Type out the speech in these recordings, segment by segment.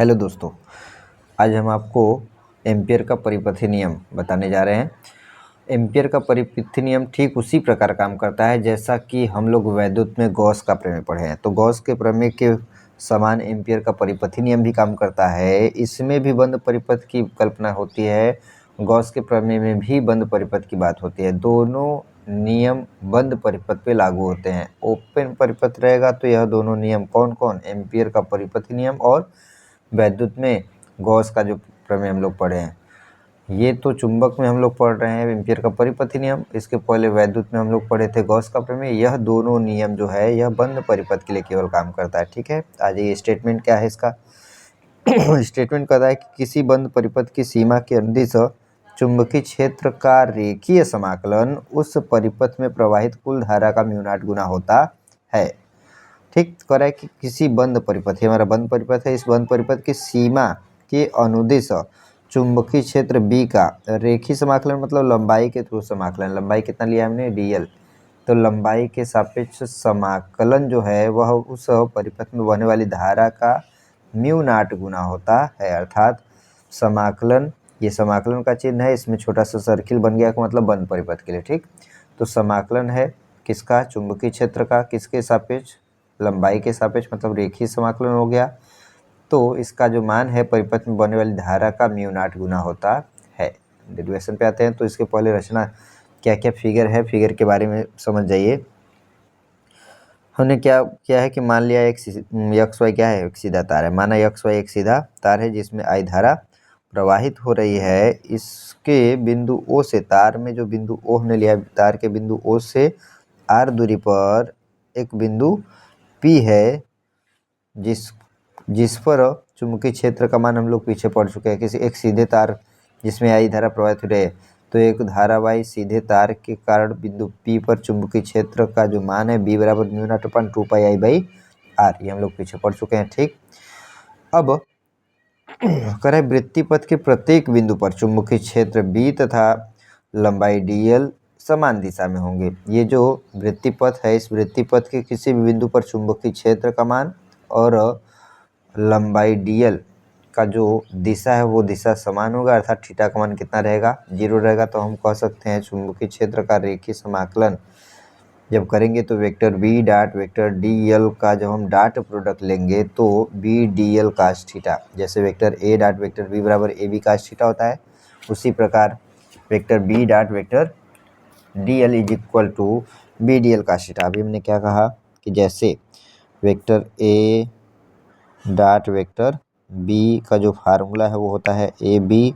Hello दोस्तों, आज हम आपको एम्पियर का परिपथी नियम बताने जा रहे हैं। एम्पियर का परिपथी नियम ठीक उसी प्रकार काम करता है जैसा कि हम लोग वैद्युत में गॉस का प्रमेय पढ़े हैं। तो गॉस के प्रमेय के समान एम्पियर का परिपथी नियम भी काम करता है। इसमें भी बंद परिपथ की कल्पना होती है, गॉस के प्रमेय में भी बंद परिपथ की बात होती है। दोनों नियम बंद परिपथ पे लागू होते हैं। ओपन परिपथ रहेगा तो यह दोनों नियम कौन कौन, एम्पियर का परिपथी नियम और वैद्युत में गॉस का जो प्रमेय हम लोग पढ़े हैं। ये तो चुंबक में हम लोग पढ़ रहे हैं एम्पियर का परिपथी नियम, इसके पहले वैद्युत में हम लोग पढ़े थे गॉस का प्रमेय। यह दोनों नियम जो है यह बंद परिपथ के लिए केवल काम करता है। ठीक है, आज ये स्टेटमेंट क्या है इसका स्टेटमेंट कहता है कि किसी बंद परिपथ की सीमा के अनुदिश चुंबकीय क्षेत्र का रेखीय समाकलन उस परिपथ में प्रवाहित कुल धारा का म्यू नॉट गुना होता है। ठीक, कह रहा है कि किसी बंद परिपथ, हमारा बंद परिपथ है, इस बंद परिपथ की सीमा के अनुदिश चुंबकीय क्षेत्र B का रेखीय समाकलन मतलब लंबाई के थ्रू समाकलन। लंबाई कितना लिया हमने, dl। तो लंबाई के सापेक्ष समाकलन जो है वह उस परिपथ में बहने वाली धारा का म्यू नॉट गुना होता है। अर्थात समाकलन, ये समाकलन का चिन्ह है, इसमें छोटा सा सर्किल बन गया का मतलब बंद परिपथ के लिए। ठीक, तो समाकलन है किसका, चुंबकीय क्षेत्र का, किसके सापेक्ष, लंबाई के सापेक्ष, मतलब रेखीय समाकलन हो गया। तो इसका जो मान है परिपथ में बहने वाली धारा का म्यू नॉट गुना होता है। डेरिवेशन पे आते हैं तो इसके पहले रचना क्या क्या फिगर है, फिगर के बारे में समझ जाइए। हमने क्या किया है कि मान लिया एक एक्स वाई क्या है, एक सीधा तार है। माना एक्स वाई एक सीधा तार है जिसमें आई धारा प्रवाहित हो रही है। इसके बिंदु ओ से, तार में जो बिंदु ओ हमने लिया, तार के बिंदु ओ से आर दूरी पर एक बिंदु P है जिस पर चुंबकीय क्षेत्र का मान हम लोग पीछे पढ़ चुके हैं। किसी एक सीधे तार जिसमें आई धारा प्रवाहित हो रही है, तो एक धारावाही सीधे तार के कारण बिंदु P पर चुंबकीय क्षेत्र का जो मान है B बराबर म्यू नॉट अपन 2πI/r, ये हम लोग पीछे पढ़ चुके हैं। ठीक, अब करें वृत्तीय पथ के प्रत्येक बिंदु पर चुंबकीय क्षेत्र B तथा लंबाई dl समान दिशा में होंगे। ये जो वृत्तीय पथ है, इस वृत्तीय पथ के किसी भी बिंदु पर चुंबकीय क्षेत्र का मान और लंबाई dl का जो दिशा है वो दिशा समान होगा। अर्थात थीटा का मान कितना रहेगा, 0 रहेगा। तो हम कह सकते हैं चुंबकीय क्षेत्र का रेखीय समाकलन जब करेंगे तो vector B dot vector dl का जब हम डॉट प्रोडक्ट लेंगे तो B dl कास थीटा, जैसे vector A dot vector B बराबर AB कास थीटा होता है, उसी प्रकार vector B dot vector dl is equal to B dl cos theta. अभी हमने क्या कहा कि जैसे vector A dot vector B का जो फार्मूला है वो होता है AB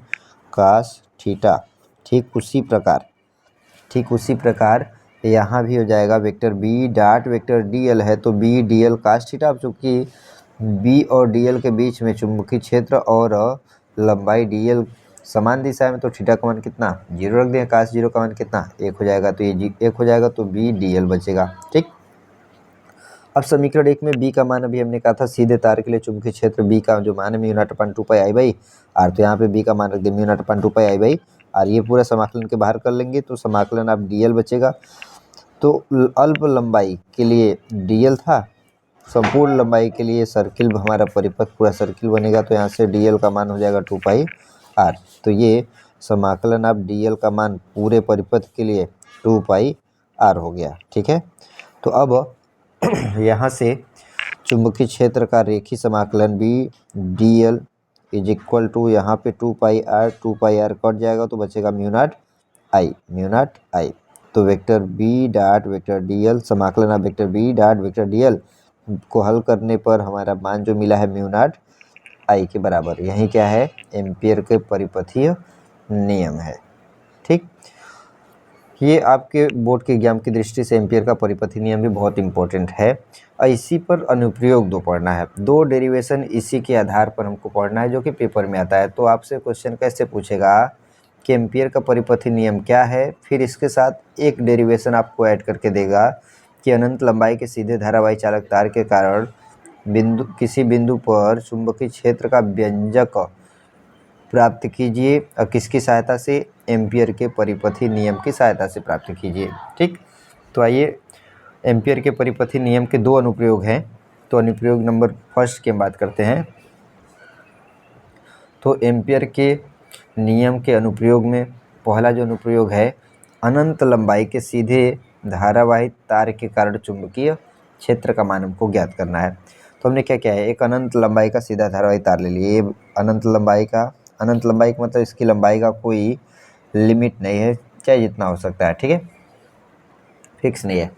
कास थीटा। ठीक उसी प्रकार यहाँ भी हो जाएगा। Vector B dot vector dl है तो B dl कास थीटा। अब चूँकि B और dl के बीच में चुंबकीय क्षेत्र और लंबाई dl समान दिशा में, तो थीटा का मान कितना, 0 रख दें। कास 0 का मान कितना, 1 हो जाएगा। तो ये 1 हो जाएगा तो B dl बचेगा। ठीक, अब समीकरण 1 में B का मान अभी हमने कहा था सीधे तार के लिए चुंबकीय क्षेत्र B का जो मान है म्यू नॉट अपन 2πI/r, तो यहाँ पे B का मान रख दे म्यू नॉट अपन 2πI/r। ये पूरा समाकलन के बाहर कर लेंगे तो समाकलन अब dl बचेगा। तो अल्प लंबाई के लिए dl था, संपूर्ण लंबाई के लिए सर्किल हमारा परिपथ पूरा सर्किल बनेगा, तो यहाँ से dl का मान हो जाएगा 2πr। तो ये समाकलन अब dl का मान पूरे परिपथ के लिए 2πr हो गया। ठीक है, तो अब यहाँ से चुंबकीय क्षेत्र का रेखीय समाकलन B dl is equal to यहाँ पे 2πr कट जाएगा तो बचेगा म्यू नॉट I। तो vector B dot vector dl समाकलन अब vector B dot vector dl को हल करने पर हमारा मान जो मिला है म्यू नॉट I के बराबर। यही क्या है, एम्पियर के परिपथीय नियम है। ठीक, ये आपके बोर्ड के एग्जाम की दृष्टि से एम्पियर का परिपथी नियम भी बहुत इंपॉर्टेंट है। इसी पर अनुप्रयोग 2 पढ़ना है, 2 डेरिवेशन इसी के आधार पर हमको पढ़ना है जो कि पेपर में आता है। तो आपसे क्वेश्चन कैसे पूछेगा कि एम्पियर का परिपथी नियम क्या है, फिर इसके साथ एक डेरिवेशन आपको ऐड करके देगा कि अनंत लंबाई के सीधे धारावाही चालक तार के कारण किसी बिंदु पर चुंबकीय क्षेत्र का व्यंजक प्राप्त कीजिए। किसकी सहायता से, एम्पियर के परिपथी नियम की सहायता से प्राप्त कीजिए। ठीक, तो आइए एम्पियर के परिपथी नियम के 2 अनुप्रयोग हैं। तो अनुप्रयोग नंबर फर्स्ट की हम बात करते हैं। तो एम्पियर के नियम के अनुप्रयोग में पहला जो अनुप्रयोग है, अनंत लंबाई के सीधे धारावाही तार के कारण चुंबकीय क्षेत्र का मान हमको ज्ञात करना है। तो हमने क्या किया है, एक अनंत लंबाई का सीधा धारावाही तार ले लिए। ये अनंत लंबाई का मतलब इसकी लंबाई का कोई लिमिट नहीं है, चाहे जितना हो सकता है, ठीक है, फिक्स नहीं है।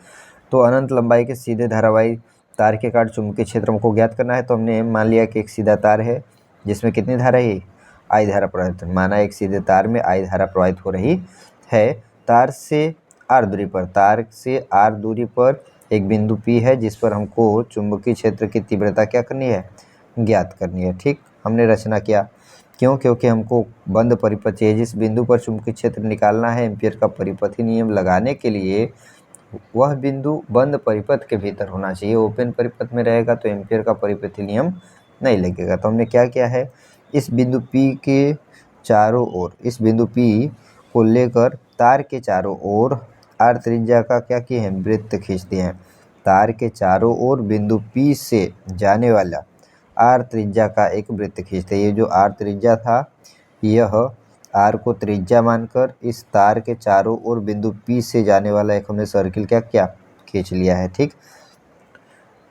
तो अनंत लंबाई के सीधे धारावाही तार के कारण चुंबकीय क्षेत्र हमको ज्ञात करना है। तो हमने मान लिया कि एक सीधा तार है जिसमें कितनी धारा है, आई धारा प्रवाहित, माना एक सीधे तार में आई धारा प्रवाहित हो रही है। तार से आर दूरी पर एक बिंदु P है जिस पर हमको चुंबकीय क्षेत्र की तीव्रता क्या करनी है, ज्ञात करनी है। ठीक, हमने रचना किया, क्योंकि हमको बंद परिपथ चाहिए, जिस बिंदु पर चुंबकीय क्षेत्र निकालना है, एम्पियर का परिपथी नियम लगाने के लिए वह बिंदु बंद परिपथ के भीतर होना चाहिए। ओपन परिपथ में रहेगा तो एम्पियर का परिपथी नियम नहीं लगेगा। तो हमने क्या किया है, इस बिंदु P के चारों ओर, इस बिंदु P को लेकर तार के चारों ओर आर त्रिज्या का क्या किए हैं, वृत्त खींच दिए हैं। तार के चारों ओर बिंदु P से जाने वाला आर त्रिज्या का एक वृत्त खींचते हैं। ये जो आर त्रिज्या था, यह आर को त्रिज्या मानकर इस तार के चारों ओर बिंदु P से जाने वाला एक हमने सर्किल क्या किया, खींच लिया है। ठीक,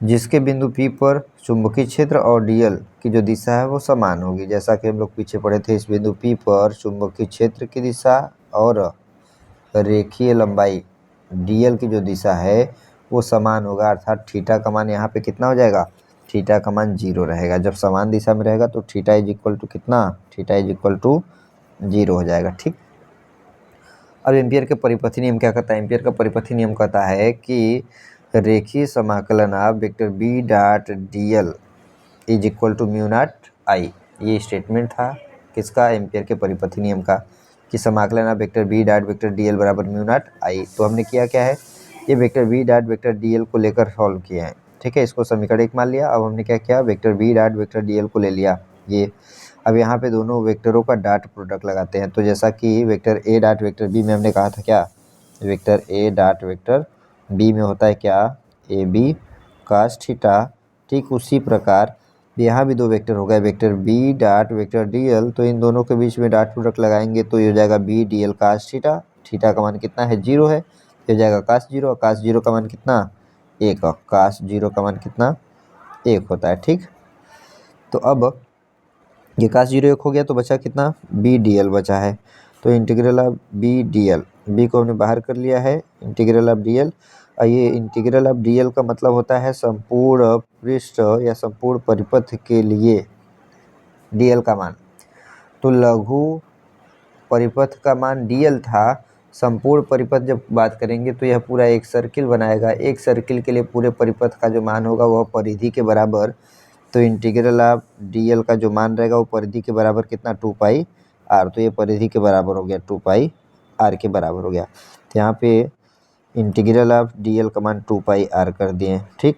जिसके बिंदु P पर चुंबकीय क्षेत्र और डीएल की जो दिशा है वो समान होगी। जैसा कि हम लोग पीछे पढ़े थे, इस बिंदु P पर चुंबकीय क्षेत्र की दिशा और रेखीय लंबाई डीएल की जो दिशा है वो समान होगा, अर्थात थीटा का मान यहाँ पे कितना हो जाएगा, थीटा का मान 0 रहेगा। जब समान दिशा में रहेगा तो थीटा इज इक्वल टू कितना, थीटा इज इक्वल टू 0 हो जाएगा। ठीक, अब एम्पियर के परिपथी नियम क्या कहता है, एम्पियर का परिपथी नियम कहता है कि रेखीय समाकलन of vector B dot D L is equal to mu naught I. ये स्टेटमेंट था किसका, एम्पियर के परिपथी नियम का, कि समाकलन of vector B dot vector D L बराबर म्यू नॉट आई। तो हमने किया क्या है, ये vector B dot vector D L को लेकर सॉल्व किया है। ठीक है, इसको समीकरण 1 मान लिया। अब हमने क्या किया, vector B dot vector D L को ले लिया ये। अब यहाँ पे दोनों वेक्टरों का डॉट प्रोडक्ट लगाते हैं। तो जैसा कि vector A dot vector B में हमने कहा था क्या, vector A dot vector B में होता है क्या, ए बी कास थीटा। ठीक उसी प्रकार यहाँ भी दो वेक्टर हो गए, vector B dot vector D L. तो इन दोनों के बीच में डॉट प्रोडक्ट लगाएंगे तो ये हो जाएगा B D L cos theta. Theta का मान कितना है, 0 है, ये हो जाएगा कास 0। कास 0 का मान कितना, 1। कास 0 का मान कितना, 1 होता है। ठीक, तो अब ये कास 0 1 हो गया तो बचा कितना, बी डी एल बचा है। तो integral of B D L, B को हमने बाहर कर लिया है, इंटीग्रल ऑफ डी एल। ये इंटीग्रल ऑफ डी एल का मतलब होता है संपूर्ण पृष्ठ या संपूर्ण परिपथ के लिए डी एल का मान। तो लघु परिपथ का मान डी एल था, संपूर्ण परिपथ जब बात करेंगे तो यह पूरा एक सर्किल बनाएगा। एक सर्किल के लिए पूरे परिपथ का जो मान होगा वह परिधि के बराबर, तो इंटीग्रल ऑफ डी एल का जो मान रहेगा वो परिधि के बराबर कितना, 2 पाई आर। तो ये परिधि के बराबर हो गया, 2 पाई आर के बराबर हो गया। तो यहाँ पे इंटीग्रल ऑफ डी एल का मान 2 पाई आर कर दिए। ठीक,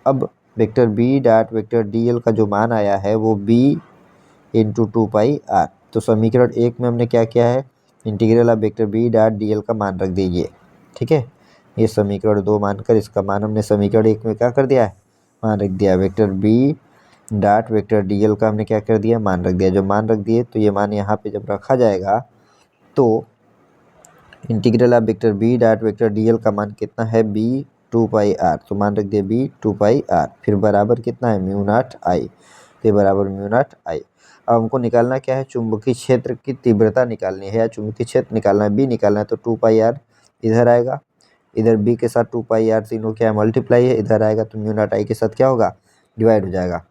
अब vector B dot vector D L का जो मान आया है वो बी इंटू 2 पाई आर। तो समीकरण 1 में हमने क्या किया है, integral of vector B dot D L का मान रख दीजिए। ठीक है, ये समीकरण 2 मानकर इसका मान हमने समीकरण 1 में क्या कर दिया है, मान रख दिया। Vector B dot vector D L का हमने क्या कर दिया, मान रख दिया। जो मान रख दिए तो ये मान यहाँ पे जब रखा जाएगा तो integral of vector B dot vector D L का मान कितना है, बी 2 पाई आर। तो मान रख दिए बी 2 पाई आर, फिर बराबर कितना है, म्यू नॉट आई। तो बराबर म्यू नॉट आई। अब हमको निकालना क्या है, चुंबकीय क्षेत्र की तीव्रता निकालनी है या चुंबकीय क्षेत्र निकालना है, बी निकालना है। तो 2 पाई आर इधर आएगा, इधर बी के साथ 2 पाई आर तीनों क्या है, मल्टीप्लाई है, इधर आएगा तो म्यू नॉट आई के साथ क्या होगा, डिवाइड हो जाएगा।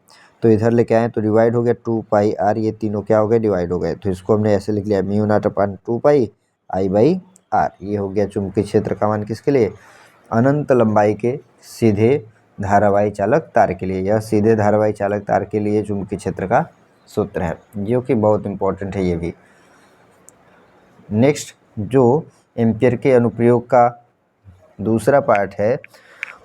तो इधर लेके आए तो डिवाइड हो गया, 2 पाई आर, ये तीनों क्या हो गए, डिवाइड हो गए। तो इसको हमने ऐसे लिख लिया, mu naught upon 2 pi I by R. ये हो गया चुंबकीय क्षेत्र का मान किसके लिए, अनंत लंबाई के सीधे धारावाही चालक तार के लिए। यह सीधे धारावाही चालक तार के लिए चुंबकीय क्षेत्र का सूत्र है, जो कि बहुत इंपॉर्टेंट है ये भी। नेक्स्ट जो एम्पियर के अनुप्रयोग का दूसरा पार्ट है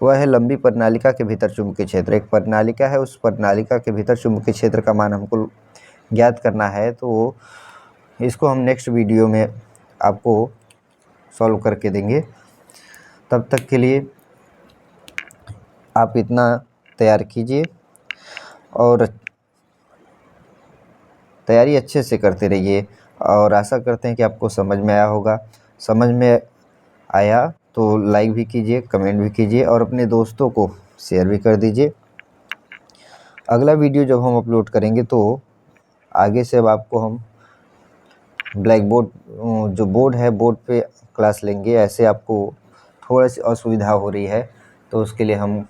वह है लंबी प्रणालिका के भीतर चुंबकीय क्षेत्र। एक प्रणालिका है, उस प्रणालिका के भीतर चुंबकीय क्षेत्र का मान हमको ज्ञात करना है। तो इसको हम नेक्स्ट वीडियो में आपको सॉल्व करके देंगे। तब तक के लिए आप इतना तैयार कीजिए और तैयारी अच्छे से करते रहिए और आशा करते हैं कि आपको समझ में आया होगा। समझ में आया तो लाइक भी कीजिए, कमेंट भी कीजिए और अपने दोस्तों को शेयर भी कर दीजिए। अगला वीडियो जब हम अपलोड करेंगे तो आगे से अब आपको हम ब्लैक बोर्ड जो बोर्ड है, बोर्ड पे क्लास लेंगे। ऐसे आपको थोड़ी सी असुविधा हो रही है, तो उसके लिए हम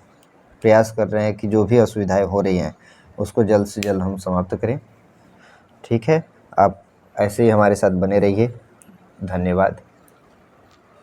प्रयास कर रहे हैं कि जो भी असुविधाएं हो रही हैं उसको जल्द से जल्द हम समाप्त करें। ठीक है, आप ऐसे ही हमारे साथ बने रहिए। धन्यवाद।